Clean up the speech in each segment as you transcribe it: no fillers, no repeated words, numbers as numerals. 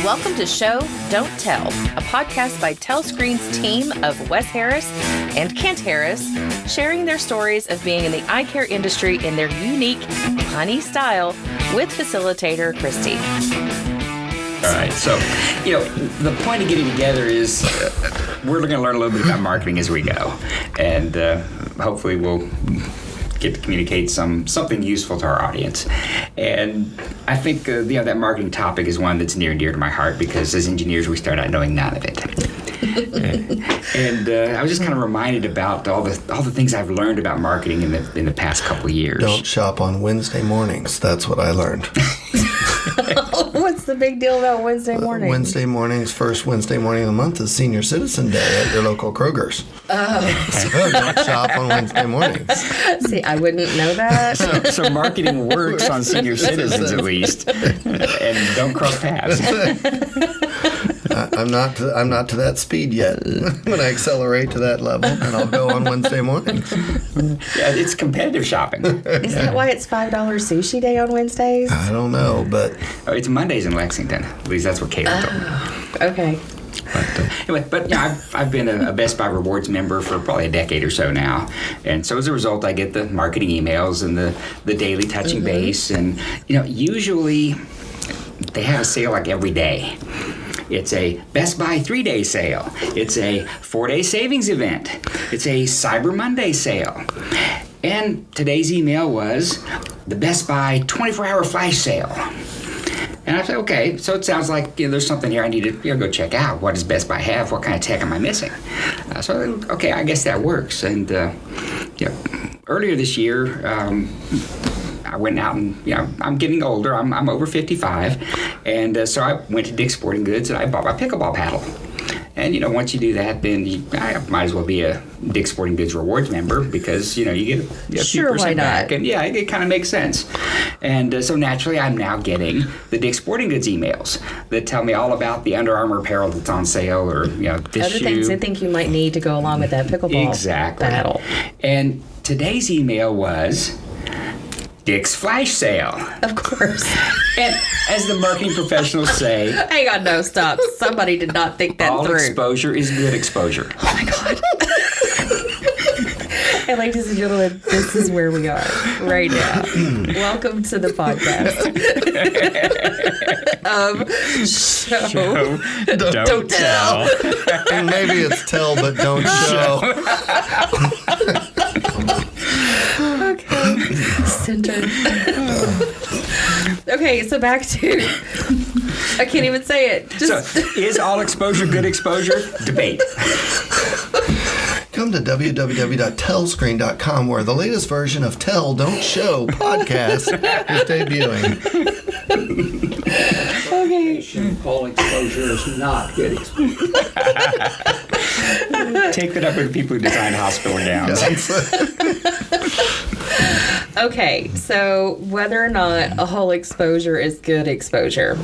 Welcome to Show, Don't Tell, a podcast by TelScreen's team of Wes Harris and Kent Harris, sharing their stories of being in the eye care industry in their unique, punny style with facilitator Christy. All right, so, the point of getting together is we're going to learn a little bit about marketing as we go, and hopefully we'll get to communicate something useful to our audience. And I think that marketing topic is one that's near and dear to my heart because as engineers we start out knowing none of it. And I was just kind of reminded about all the things I've learned about marketing in the past couple of years. Don't shop on Wednesday mornings. That's what I learned. What's the big deal about Wednesday mornings? Wednesday mornings, first Wednesday morning of the month is Senior Citizen Day at your local Kroger's. So don't shop on Wednesday mornings. See, I wouldn't know that. So marketing works on senior citizens at least, and don't cross paths. I'm not to that speed yet. When I accelerate to that level, and I'll go on Wednesday mornings. Yeah, it's competitive shopping. Is that why it's $5 sushi day on Wednesdays? I don't know, but it's Mondays in Lexington. At least that's what Caitlin told me. Okay. But I've been a Best Buy Rewards member for probably a decade or so now, and so as a result, I get the marketing emails and the daily touching base, and usually they have a sale like every day. It's a Best Buy 3-day sale. It's a 4-day savings event. It's a Cyber Monday sale. And today's email was the Best Buy 24-hour flash sale. And I said, okay, so it sounds like there's something here I need to go check out. What does Best Buy have? What kind of tech am I missing? Okay, I guess that works. And earlier this year, I went out and, I'm getting older. I'm over 55. And so I went to Dick's Sporting Goods and I bought my pickleball paddle. And, once you do that, then I might as well be a Dick's Sporting Goods Rewards member because, you get a few percent back. And, it kind of makes sense. And so naturally, I'm now getting the Dick's Sporting Goods emails that tell me all about the Under Armour apparel that's on sale or, this Other shoe. things I think you might need to go along with that pickleball paddle. And today's email was Dick's Flash Sale. Of course. And as the marketing professionals say... Hang on, no, stop. Somebody did not think that all through. All exposure is good exposure. Oh, my God. And ladies and gentlemen, this is where we are right now. Welcome to the podcast of Show Don't Tell. And maybe it's tell but don't show. Okay. Center. Okay, so back to... I can't even say it. So, is all exposure good exposure? Debate. Come to www.telscreen.com where the latest version of Tell Don't Show podcast is debuting. Okay. All exposure is not good exposure. Take that up with the people who design hospital gowns. Okay, so whether or not a whole exposure is good exposure.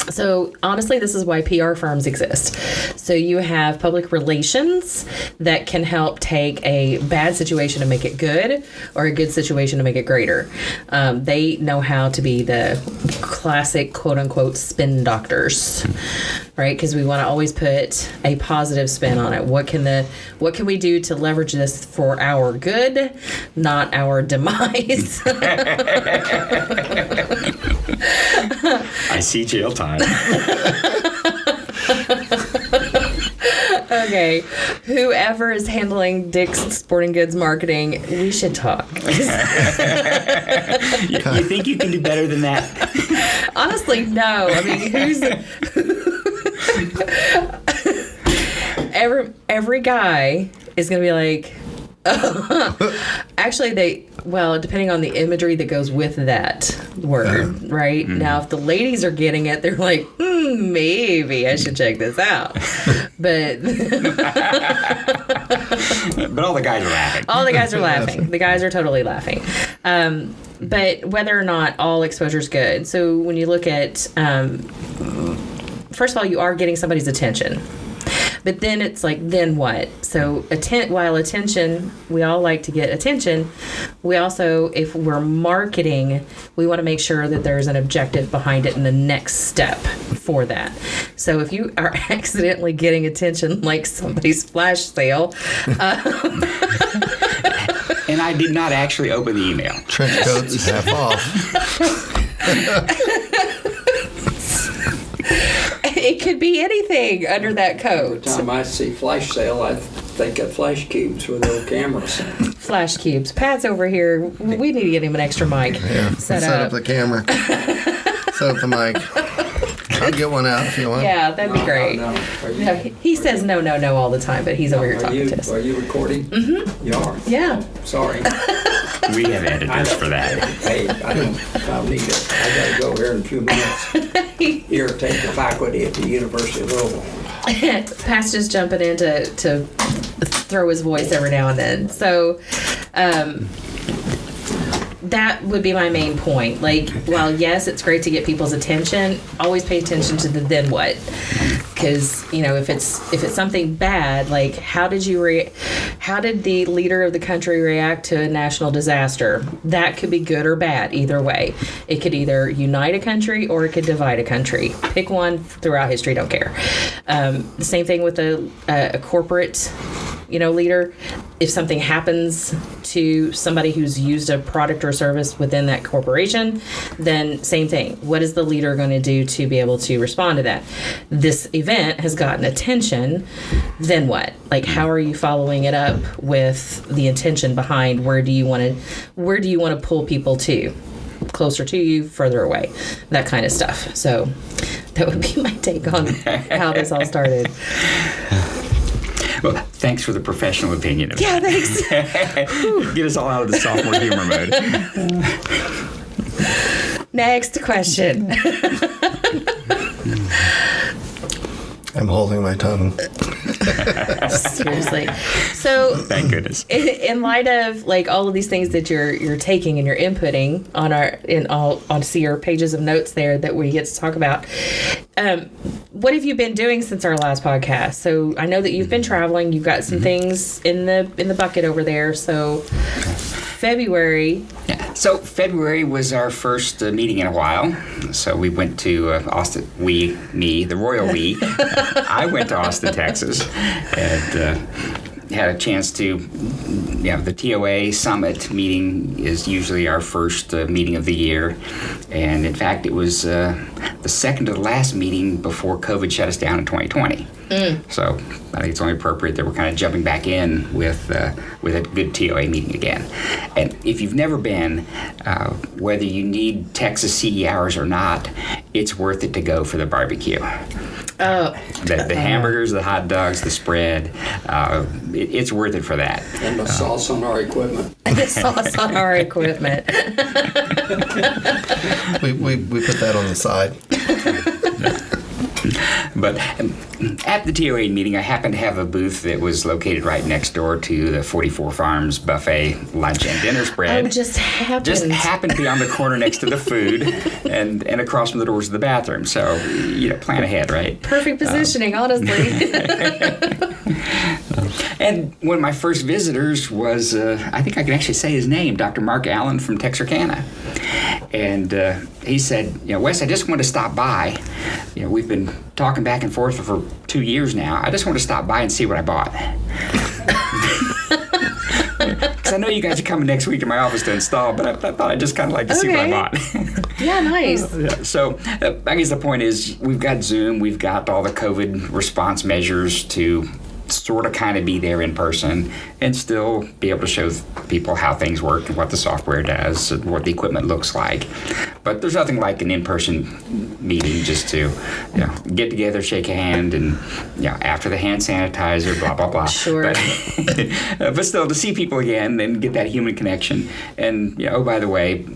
So honestly, this is why PR firms exist. So you have public relations that can help take a bad situation and make it good, or a good situation to make it greater. They know how to be the classic quote unquote spin doctors, right? Because we want to always put a positive spin on it. What can we do to leverage this for our good, not our demise? I see jail time. Okay, whoever is handling Dick's Sporting Goods marketing, we should talk. You think you can do better than that? Honestly, no. I mean, every guy is going to be like, actually, depending on the imagery that goes with that word, right? Mm-hmm. Now, if the ladies are getting it, they're like, maybe I should check this out. But all the guys are laughing. All the guys are laughing. The guys are totally laughing. But whether or not all exposure is good. So when you look at, first of all, you are getting somebody's attention. But then it's like, then what? So while attention, we all like to get attention, we also, if we're marketing, we want to make sure that there's an objective behind it and the next step for that. So if you are accidentally getting attention like somebody's flash sale, and I did not actually open the email. Trench coats half off. it could be anything under that Every coat. time I see flash sale, I think of flash cubes with little cameras. Flash cubes. Pat's over here. We need to get him an extra mic. Yeah. Set up the camera. Set up the mic. I'll get one out if you want. Yeah, that'd be great. No. No, he says no all the time, but he's over here talking to us. Are you recording? Mm-hmm. You are? Yeah. Sorry. We have editors for that. Hey, I don't need it. I gotta go here in a few minutes. Irritate the faculty at the University of Louisville. Pat's just jumping in to throw his voice every now and then. So, that would be my main point. Like, while yes, it's great to get people's attention, always pay attention to the then what. Because, if it's something bad, like how did the leader of the country react to a national disaster? That could be good or bad, either way. It could either unite a country or it could divide a country. Pick one throughout history, don't care. The same thing with a corporate leader. If something happens to somebody who's used a product or service within that corporation, then same thing. What is the leader going to do to be able to respond to that? This event has gotten attention. Then what? Like, how are you following it up with the intention behind where do you want to pull people to? Closer to you, further away, that kind of stuff. So that would be my take on how this all started. Well, thanks for the professional opinion. Yeah, thanks. Get us all out of the sophomore humor mode. Next question. I'm holding my tongue. Seriously. So, Thank goodness. in light of like all of these things that you're taking and you're inputting on your pages of notes there that we get to talk about, what have you been doing since our last podcast? So I know that you've been traveling. You've got some things in the bucket over there. So February. Yeah. So February was our first meeting in a while. So we went to Austin. The royal we. I went to Austin, Texas, and had a chance to. The TOA Summit meeting is usually our first meeting of the year, and in fact, it was the second to the last meeting before COVID shut us down in 2020. So I think it's only appropriate that we're kind of jumping back in with a good TOA meeting again. And if you've never been, whether you need Texas CE hours or not, it's worth it to go for the barbecue. The hamburgers, the hot dogs, the spread, it's worth it for that. And the sauce on our equipment. The sauce on our equipment. We put that on the side. But at the TOA meeting, I happened to have a booth that was located right next door to the 44 Farms buffet lunch and dinner spread. Oh, just happened. Just happened to be on the corner next to the food and across from the doors of the bathroom. So, plan ahead, right? Perfect positioning, honestly. And one of my first visitors was, I think I can actually say his name, Dr. Mark Allen from Texarkana. And he said, Wes, I just want to stop by. We've been talking back and forth for 2 years now. I just want to stop by and see what I bought. Because I know you guys are coming next week to my office to install, but I thought I'd just kind of like to see what I bought. Yeah, nice. So I guess the point is we've got Zoom, we've got all the COVID response measures to sort of kind of be there in person and still be able to show people how things work and what the software does and what the equipment looks like. But there's nothing like an in-person meeting just to get together, shake a hand, and after the hand sanitizer, blah blah blah. Sure. But still to see people again and get that human connection. And oh, by the way,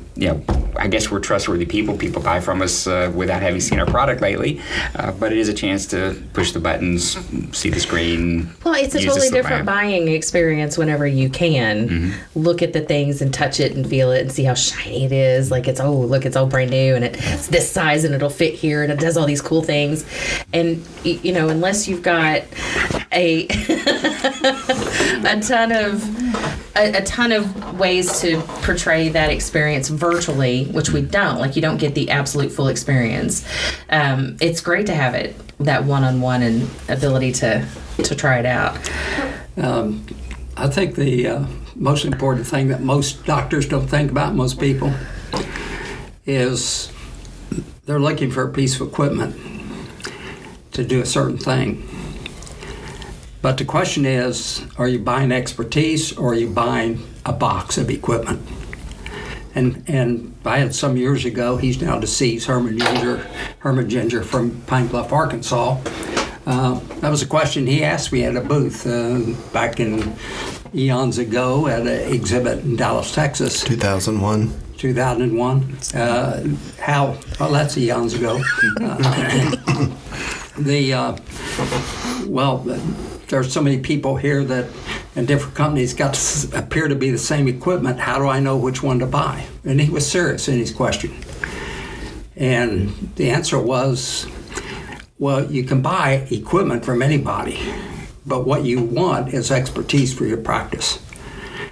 I guess we're trustworthy people. People buy from us without having seen our product lately. But it is a chance to push the buttons, see the screen. Well, it's a totally different buying experience whenever you can look at the things and touch it and feel it and see how shiny it is. Like it's all brand new and it's this size and it'll fit here and it does all these cool things. And unless you've got a ton of ways to portray that experience virtually, which we don't. Like you don't get the absolute full experience. It's great to have that one-on-one and ability to try it out. I think the most important thing that most doctors don't think about, most people, is they're looking for a piece of equipment to do a certain thing. But the question is, are you buying expertise or are you buying a box of equipment? And I had some years ago, he's now deceased, Herman Ginger from Pine Bluff, Arkansas. That was a question he asked me at a booth back in eons ago at an exhibit in Dallas, Texas. 2001. Well, that's eons ago. There's so many people here that in different companies appear to be the same equipment. How do I know which one to buy? And he was serious in his question. And the answer was, well, you can buy equipment from anybody, but what you want is expertise for your practice.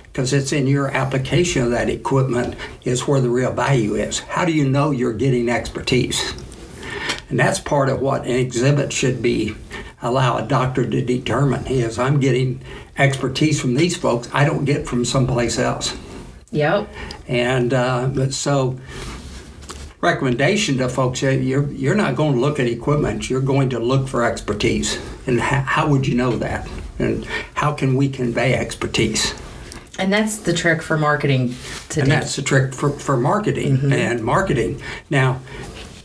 Because it's in your application of that equipment is where the real value is. How do you know you're getting expertise? And that's part of what an exhibit should be, allow a doctor to determine is I'm getting expertise from these folks I don't get from someplace else. Yep. And so recommendation to folks, you're not going to look at equipment, you're going to look for expertise. And how would you know that? And how can we convey expertise? And that's the trick for marketing today. And that's the trick for marketing and marketing. Now,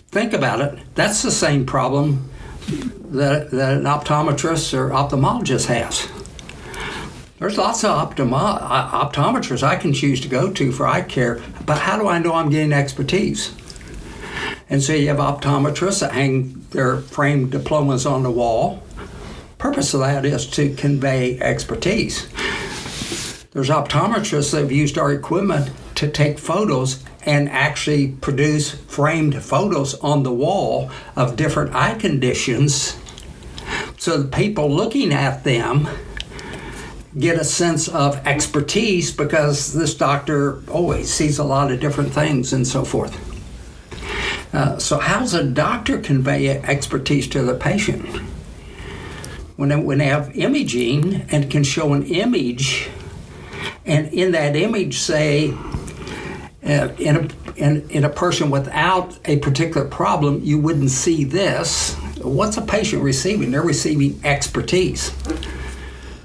think about it. That's the same problem that an optometrist or ophthalmologist has. There's lots of optometrists I can choose to go to for eye care, but how do I know I'm getting expertise? And so you have optometrists that hang their framed diplomas on the wall. Purpose of that is to convey expertise. There's optometrists that have used our equipment to take photos and actually produce framed photos on the wall of different eye conditions so the people looking at them get a sense of expertise because this doctor always sees a lot of different things and so forth. So how does a doctor convey expertise to the patient? When they have imaging and can show an image, and in that image say, in a person without a particular problem, you wouldn't see this. What's a patient receiving? They're receiving expertise.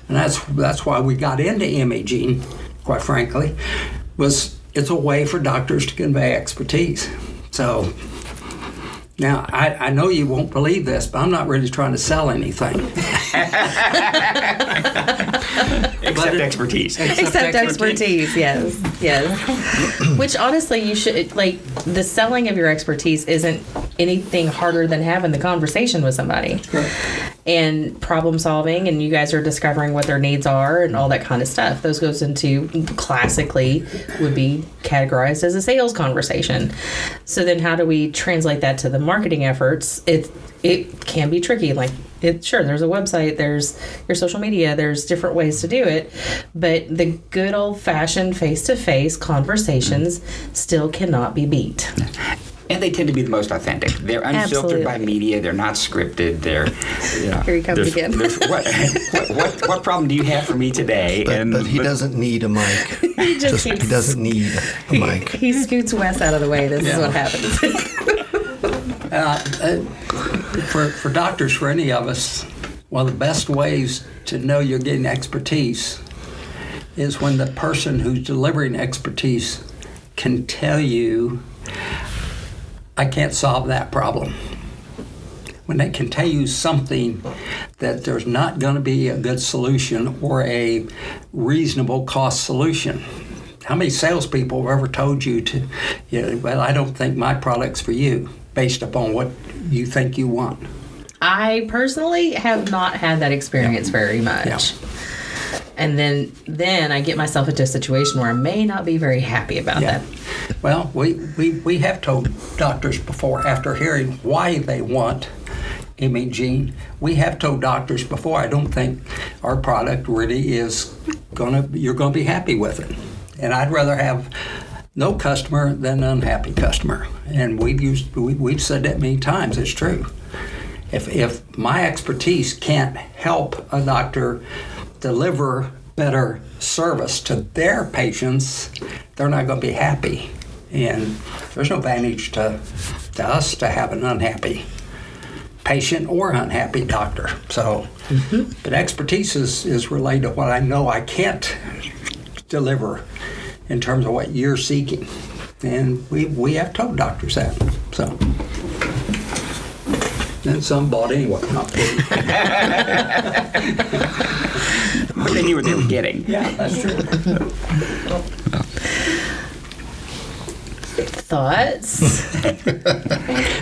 And that's why we got into imaging, quite frankly, it's a way for doctors to convey expertise. So now, I know you won't believe this, but I'm not really trying to sell anything. Except expertise. Except expertise, yes. Which honestly, you should, like, the selling of your expertise isn't anything harder than having the conversation with somebody. Right. And problem solving, and you guys are discovering what their needs are and all that kind of stuff. Those goes into, classically, would be categorized as a sales conversation. So then how do we translate that to the marketing efforts? It can be tricky. Like, sure, there's a website, there's your social media, there's different ways to do it, but the good old-fashioned face-to-face conversations still cannot be beat. And they tend to be the most authentic. They're unfiltered by media. They're not scripted. They're here he comes again. What problem do you have for me today? But he doesn't need a mic. He doesn't need a mic. He scoots Wes out of the way. This is what happens. For doctors, for any of us, one of the best ways to know you're getting expertise is when the person who's delivering expertise can tell you, I can't solve that problem. When they can tell you something that there's not going to be a good solution or a reasonable cost solution. How many salespeople have ever told you to, well, I don't think my product's for you, based upon what you think you want? I personally have not had that experience very much. Yeah. And then I get myself into a situation where I may not be very happy about that. Well, we have told doctors before, after hearing why they want imaging, we have told doctors before, I don't think our product really is you're gonna be happy with it. And I'd rather have no customer than an unhappy customer. And we've said that many times, it's true. If my expertise can't help a doctor deliver better service to their patients, they're not going to be happy. And there's no advantage to us to have an unhappy patient or unhappy doctor. So, but expertise is related to what I know I can't deliver in terms of what you're seeking. And we have told doctors that. So. And some bought anyway, not paid. But they knew what they were getting. Yeah, that's true. Thoughts?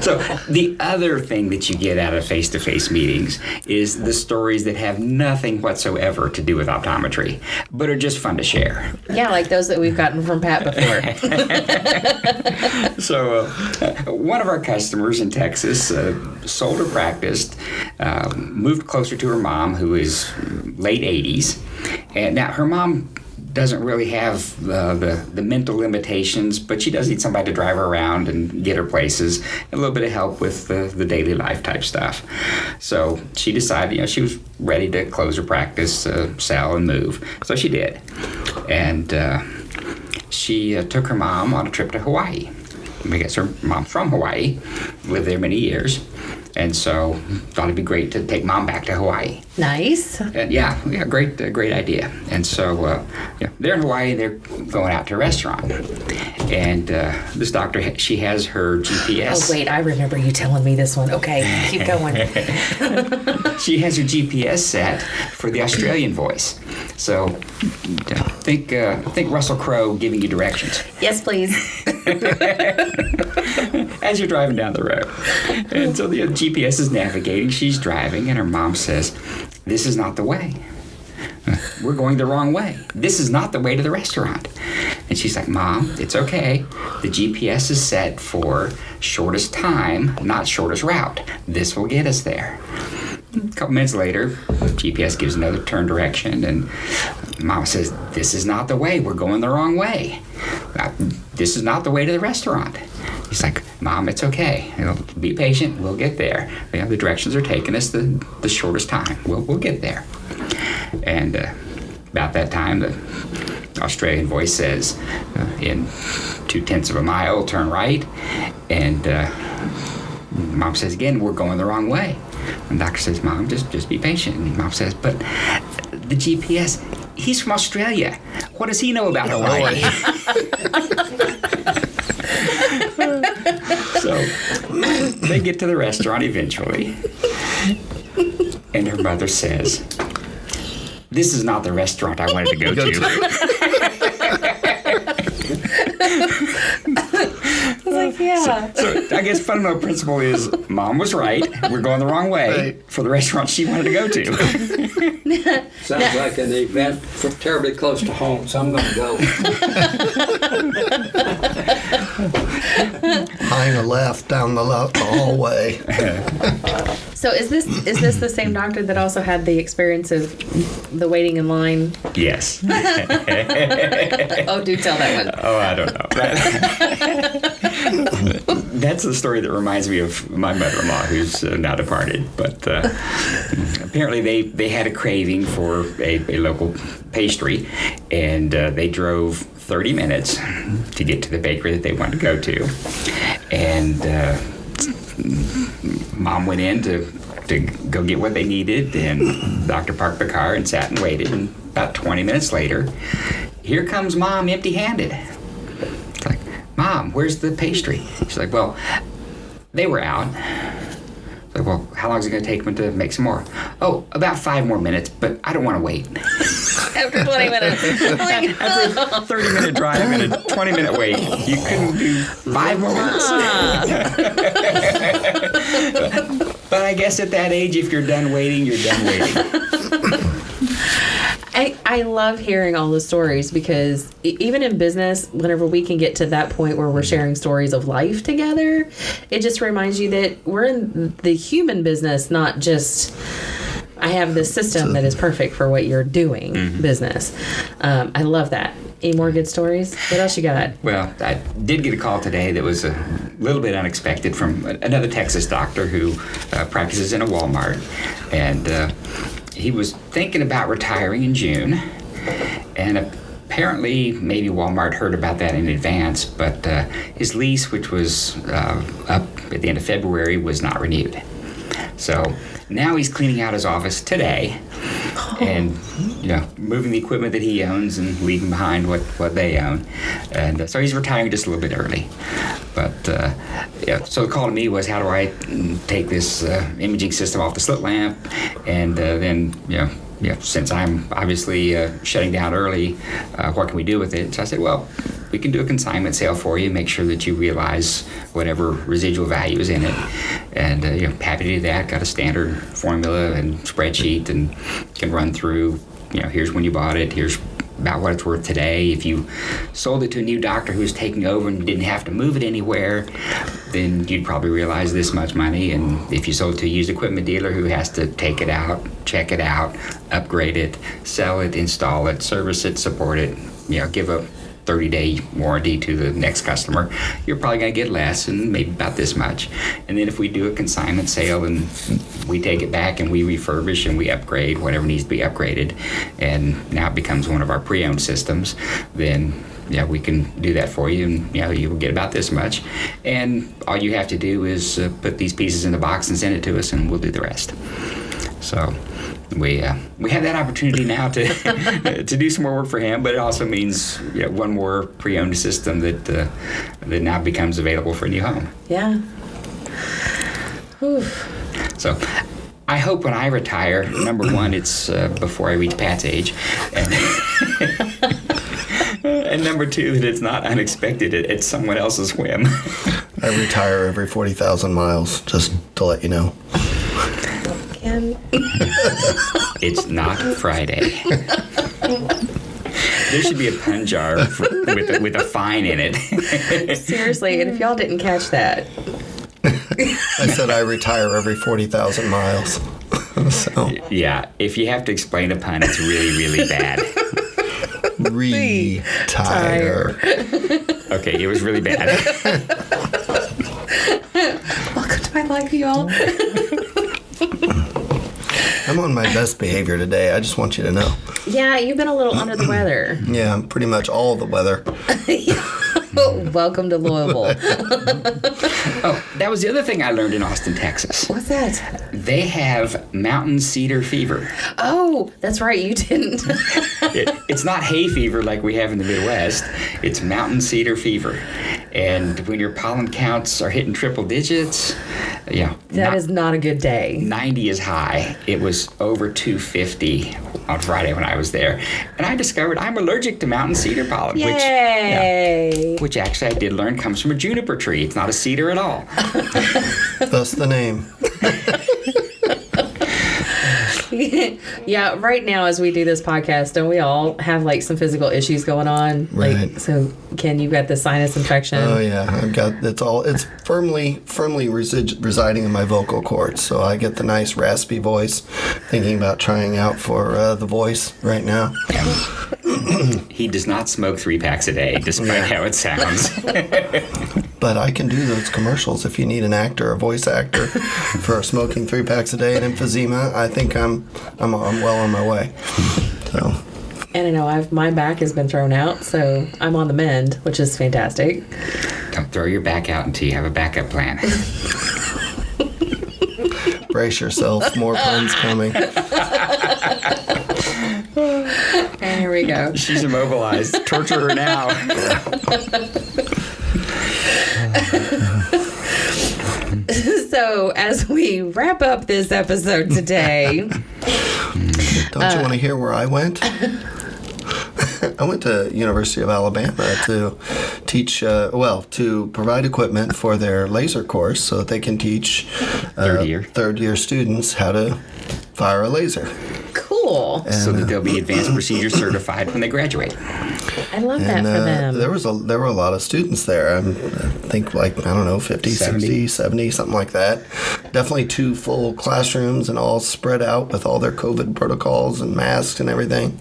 So the other thing that you get out of face-to-face meetings is the stories that have nothing whatsoever to do with optometry, but are just fun to share. Yeah, like those that we've gotten from Pat before. So one of our customers in Texas sold or practiced, moved closer to her mom, who is late 80s. And now her mom doesn't really have the mental limitations, but she does need somebody to drive her around and get her places, a little bit of help with the daily life type stuff. So she decided, she was ready to close her practice, sell, and move. So she did. And she took her mom on a trip to Hawaii. I guess her mom's from Hawaii, lived there many years. And so thought it'd be great to take mom back to Hawaii. Nice. And yeah, great idea. And so they're in Hawaii and they're going out to a restaurant. And this doctor, she has her GPS. Oh, wait, I remember you telling me this one. Okay, keep going. She has her GPS set for the Australian voice. So think Russell Crowe giving you directions. Yes, please. As you're driving down the road. And so the GPS is navigating, she's driving, and her mom says, "This is not the way. We're going the wrong way. This is not the way to the restaurant." And she's like, "Mom, it's okay. The GPS is set for shortest time, not shortest route. This will get us there." A couple minutes later, GPS gives another turn direction, and Mom says, "This is not the way. We're going the wrong way. This is not the way to the restaurant." He's like, "Mom, it's okay. Be patient. We'll get there. The directions are taking us the shortest time. We'll get there." And about that time, the Australian voice says, "In 0.2 of a mile, turn right." And Mom says again, "We're going the wrong way." And the doctor says, "Mom, just be patient." And Mom says, "But the GPS, he's from Australia. What does he know about Hawaii?" So they get to the restaurant eventually, and her mother says, "This is not the restaurant I wanted to go to." Like, yeah. So I guess fundamental principle is Mom was right. We're going the wrong way for the restaurant she wanted to go to. Sounds like an event terribly close to home, so I'm going to go. Hang a left down the hallway. So is this the same doctor that also had the experience of the waiting in line? Yes. Oh, do tell that one. Oh, I don't know. That's the story that reminds me of my mother-in-law, who's now departed. But apparently they had a craving for a local pastry, and they drove 30 minutes to get to the bakery that they wanted to go to. And Mom went in to go get what they needed, and the doctor parked the car and sat and waited. And about 20 minutes later, here comes Mom empty-handed. It's like, "Mom, where's the pastry?" She's like, "Well, they were out." Like, well, how long is it going to take them to make some more? Oh, about 5 more minutes, but I don't want to wait. After 20 minutes. Like, After a 30-minute drive and a 20-minute wait, you couldn't do 5 more minutes. But I guess at that age, if you're done waiting, you're done waiting. I love hearing all the stories because even in business, whenever we can get to that point where we're sharing stories of life together, it just reminds you that we're in the human business, not just I have this system that is perfect for what you're doing business. I love that. Any more good stories? What else you got? Well, I did get a call today that was a little bit unexpected from another Texas doctor who practices in a Walmart. And he was thinking about retiring in June. And apparently, maybe Walmart heard about that in advance, but his lease, which was up at the end of February, was not renewed. So now he's cleaning out his office today and, moving the equipment that he owns and leaving behind what they own. And so he's retiring just a little bit early. But, so the call to me was, how do I take this imaging system off the slit lamp? And then, since I'm obviously shutting down early, what can we do with it? So I said, well, we can do a consignment sale for you, make sure that you realize whatever residual value is in it. And happy to do that. Got a standard formula and spreadsheet and can run through, here's when you bought it, here's about what it's worth today. If you sold it to a new doctor who's taking over and didn't have to move it anywhere, then you'd probably realize this much money. And if you sold it to a used equipment dealer who has to take it out, check it out, upgrade it, sell it, install it, service it, support it, give a 30-day warranty to the next customer, you're probably going to get less, and maybe about this much. And then if we do a consignment sale and we take it back and we refurbish and we upgrade whatever needs to be upgraded, and now it becomes one of our pre-owned systems, then we can do that for you, and you will get about this much. And all you have to do is put these pieces in the box and send it to us, and we'll do the rest. So we have that opportunity now to do some more work for him, but it also means one more pre-owned system that now becomes available for a new home. Yeah. Whew. So I hope when I retire, number one, it's before I reach Pat's age, and number two, that it's not unexpected at someone else's whim. I retire every 40,000 miles, just to let you know. It's not Friday. There should be a pun jar with a fine in it. Seriously, and if y'all didn't catch that. I said I retire every 40,000 miles. So. Yeah, if you have to explain a pun, it's really, really bad. Retire. Okay, it was really bad. Welcome to my life, y'all. I'm on my best behavior today. I just want you to know. Yeah, you've been a little under the weather. Yeah, pretty much all the weather. Welcome to Louisville. Oh, that was the other thing I learned in Austin, Texas. What's that? They have mountain cedar fever. Oh, that's right. You didn't. It's not hay fever like we have in the Midwest. It's mountain cedar fever. And when your pollen counts are hitting triple digits, that is not a good day. 90 is high. It was over 250 on Friday when I was there. And I discovered I'm allergic to mountain cedar pollen. Yay! Which actually I did learn comes from a juniper tree. It's not a cedar at all. That's the name. Yeah, right now as we do this podcast, don't we all have like some physical issues going on? Right. Like, so Ken, you've got the sinus infection. Oh yeah, I've got it's firmly residing in my vocal cords, so I get the nice raspy voice. Thinking about trying out for The Voice right now. He does not smoke 3 packs a day, despite how it sounds. But I can do those commercials if you need a voice actor, for smoking 3 packs a day and emphysema. I think I'm well on my way. So. And I know my back has been thrown out, so I'm on the mend, which is fantastic. Don't throw your back out until you have a backup plan. Brace yourself, more puns coming. And here we go. She's immobilized. Torture her now. So as we wrap up this episode today, Don't you want to hear where I went? I went to University of Alabama to teach, to provide equipment for their laser course so that they can teach third year students how to fire a laser. cool. And, so that they'll be advanced procedure certified when they graduate. I love that for them. There were a lot of students there. I think 50, 60, 70, something like that. Definitely 2 full classrooms and all spread out with all their COVID protocols and masks and everything.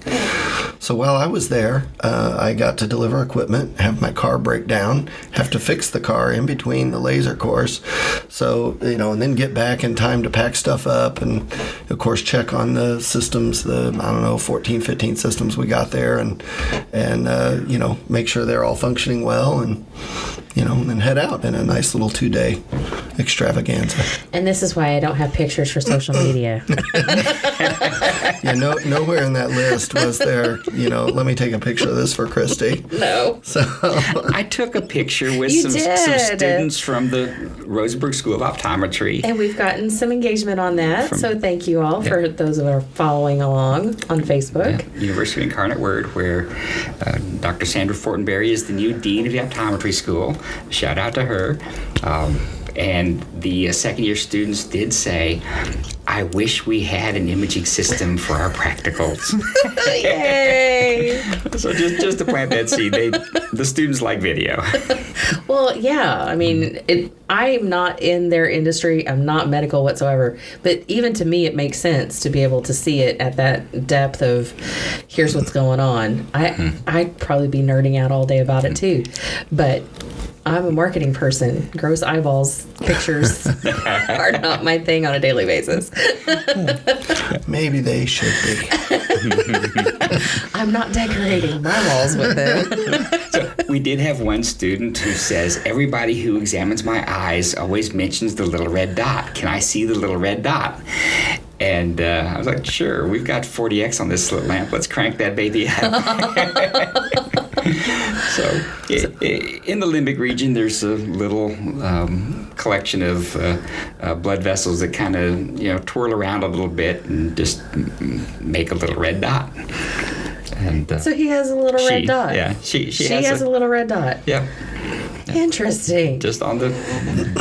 So while I was there, I got to deliver equipment, have my car break down, have to fix the car in between the laser course. So, and then get back in time to pack stuff up and, of course, check on the systems, 14, 15 systems we got there and make sure they're all functioning well and then head out in a nice little 2-day extravaganza. And this is why I don't have pictures for social media. Nowhere in that list was there, let me take a picture of this for Christy. No. So I took a picture with You some did. students from the Rosenberg School of Optometry. And we've gotten some engagement on that. So thank you all for those who are following along on Facebook. University of Incarnate Word, where Dr. Sandra Fortenberry is the new dean of the optometry school. Shout out to her. And the second-year students did say, I wish we had an imaging system for our practicals. Yay! So just to plant that seed, the students like video. Well, yeah. I mean, I'm not in their industry. I'm not medical whatsoever. But even to me, it makes sense to be able to see it at that depth of here's what's going on. I'd probably be nerding out all day about it too. But I'm a marketing person. Gross eyeballs pictures are not my thing on a daily basis. maybe they should be. I'm not decorating my walls with them. So we did have one student who says, everybody who examines my eyes always mentions the little red dot. Can I see the little red dot? And I was like, sure, we've got 40X on this slit lamp. Let's crank that baby up. So in the limbic region, there's a little collection of blood vessels that kind of, twirl around a little bit and just make a little red dot. And So he has a little red dot. Yeah, she has a little red dot. Yeah. Interesting. Just on the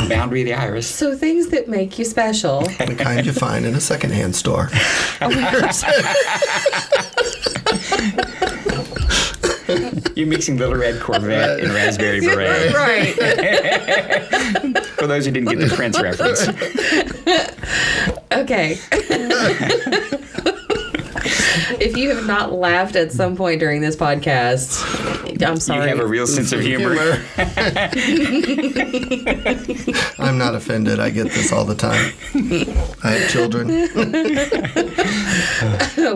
boundary of the iris. So things that make you special. The kind you find in a secondhand store. You're mixing Little Red Corvette and Raspberry Beret. Right. For those who didn't get the Prince reference. Okay. If you have not laughed at some point during this podcast, I'm sorry. You have a real sense of humor. I'm not offended. I get this all the time. I have children.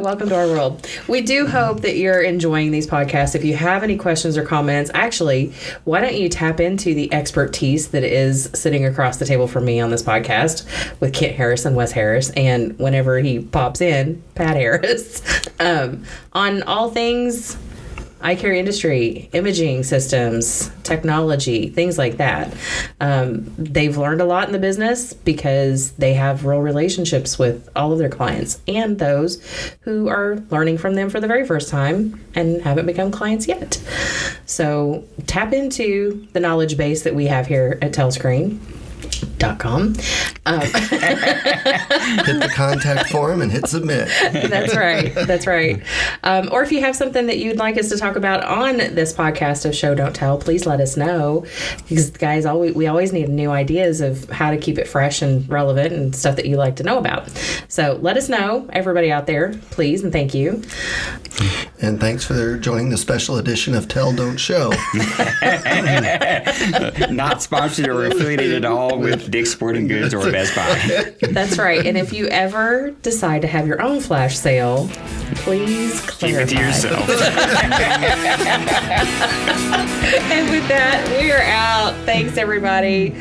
Welcome to our world. We do hope that you're enjoying these podcasts. If you have any questions or comments, actually, why don't you tap into the expertise that is sitting across the table from me on this podcast with Kent Harris and Wes Harris, and whenever he pops in, Pat Harris, on all things eye care industry, imaging systems, technology, things like that. They've learned a lot in the business because they have real relationships with all of their clients and those who are learning from them for the very first time and haven't become clients yet. So tap into the knowledge base that we have here at TelScreen.com. Hit the contact form and hit submit. That's right. Or if you have something that you'd like us to talk about on this podcast of Show Don't Tell, please let us know. Because guys, we always need new ideas of how to keep it fresh and relevant and stuff that you like to know about. So let us know, everybody out there, please, and thank you. And thanks for joining the special edition of Tell Don't Show. Not sponsored or affiliated at all with Dick's Sporting Goods or Best Buy. That's right. And if you ever decide to have your own flash sale, please clarify. Keep it to yourself. And with that, we are out. Thanks, everybody.